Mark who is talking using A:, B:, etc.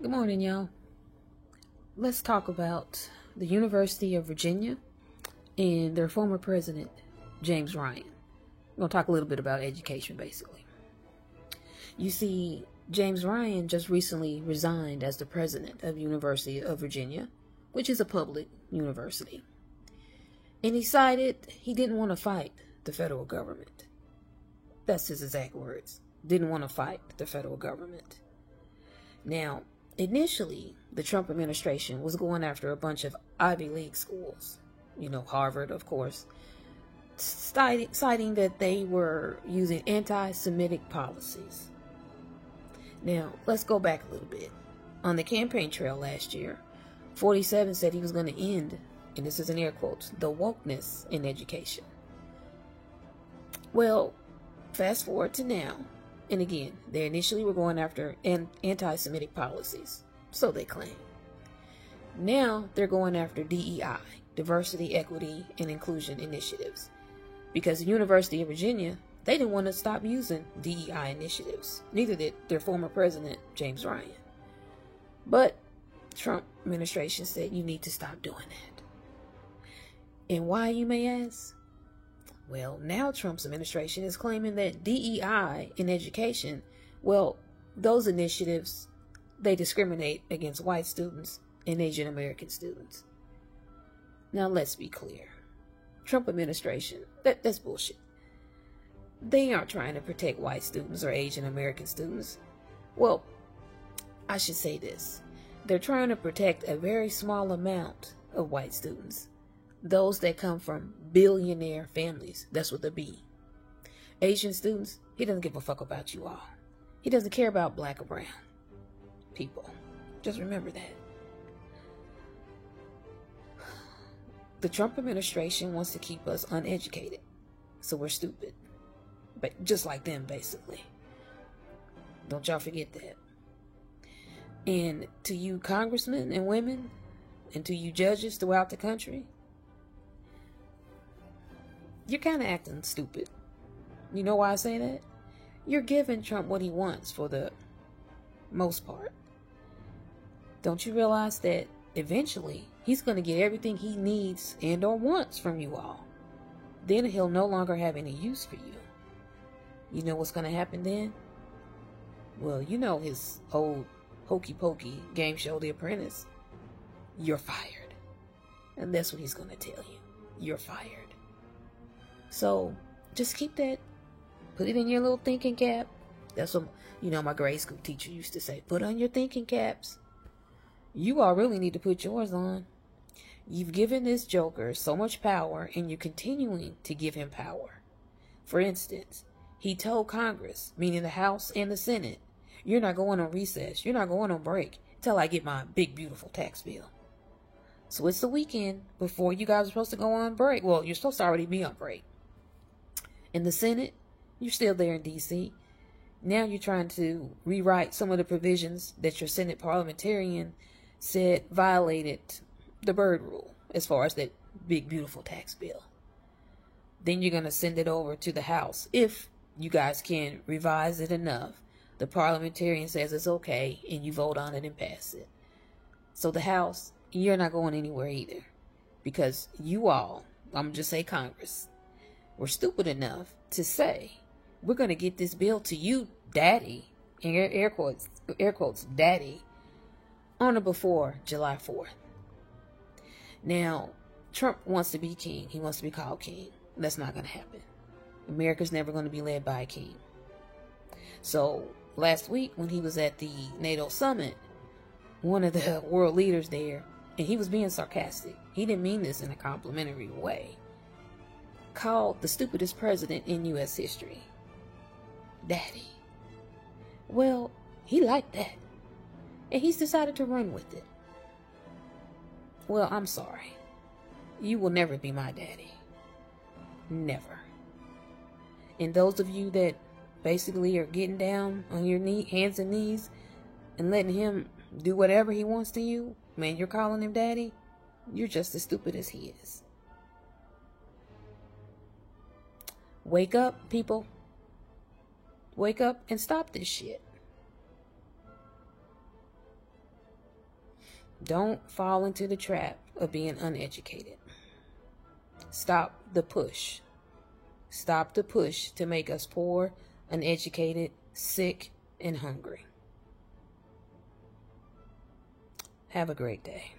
A: Good morning, y'all. Let's talk about the University of Virginia and their former president, James Ryan. We're going to talk a little bit about education, basically. You see, James Ryan just recently resigned as the president of the University of Virginia, which is a public university. And he decided he didn't want to fight the federal government. That's his exact words. Didn't want to fight the federal government. Now, initially, the Trump administration was going after a bunch of Ivy League schools, Harvard, of course, citing that they were using anti-Semitic policies. Now, let's go back a little bit. On the campaign trail last year, 47 said he was going to end, and this is in air quotes, the wokeness in education. Well, fast forward to now, and again, they initially were going after anti-Semitic policies, so they claim. Now they're going after DEI, diversity, equity, and inclusion initiatives, because the University of Virginia, they didn't want to stop using DEI initiatives. Neither did their former president, James Ryan. But Trump administration said you need to stop doing that. And why, you may ask? Well, now Trump's administration is claiming that DEI in education, those initiatives, they discriminate against white students and Asian American students. Now, let's be clear. Trump administration, that's bullshit. They aren't trying to protect white students or Asian American students. Well, I should say this. They're trying to protect a very small amount of white students. Those that come from billionaire families. That's what they be. Asian students, he doesn't give a fuck about you all. He doesn't care about black or brown people. Just remember that. The Trump administration wants to keep us uneducated. So we're stupid. But just like them, basically. Don't y'all forget that. And to you congressmen and women, and to you judges throughout the country, you're kind of acting stupid. You know why I say that? You're giving Trump what he wants for the most part. Don't you realize that eventually he's going to get everything he needs and or wants from you all? Then he'll no longer have any use for you. You know what's going to happen then? Well, you know his old hokey pokey game show, The Apprentice. You're fired. And that's what he's going to tell you. You're fired. So just keep that, put it in your little thinking cap. That's what, my grade school teacher used to say, put on your thinking caps. You all really need to put yours on. You've given this joker so much power, and you're continuing to give him power. For instance, he told Congress, meaning the House and the Senate, you're not going on recess, you're not going on break until I get my big, beautiful tax bill. So it's the weekend before you guys are supposed to go on break. Well, you're supposed to already be on break. In the Senate, you're still there in D.C. Now you're trying to rewrite some of the provisions that your Senate parliamentarian said violated the Byrd Rule as far as that big, beautiful tax bill. Then you're going to send it over to the House. If you guys can revise it enough, the parliamentarian says it's okay, and you vote on it and pass it. So the House, you're not going anywhere either. Because you all, I'm going to just say Congress, were stupid enough to say, we're going to get this bill to you, daddy, in air quotes, daddy, on or before July 4th. Now, Trump wants to be king. He wants to be called king. That's not going to happen. America's never going to be led by a king. So, last week when he was at the NATO summit, one of the world leaders there, and he was being sarcastic. He didn't mean this in a complimentary way. Called the stupidest president in U.S. history daddy. Well, he liked that, and he's decided to run with it. Well, I'm sorry. You will never be my daddy. Never. And those of you that basically are getting down on your hands and knees and letting him do whatever he wants to you, man, you're calling him daddy, you're just as stupid as he is. Wake up, people. Wake up and stop this shit. Don't fall into the trap of being uneducated. Stop the push. Stop the push to make us poor, uneducated, sick, and hungry. Have a great day.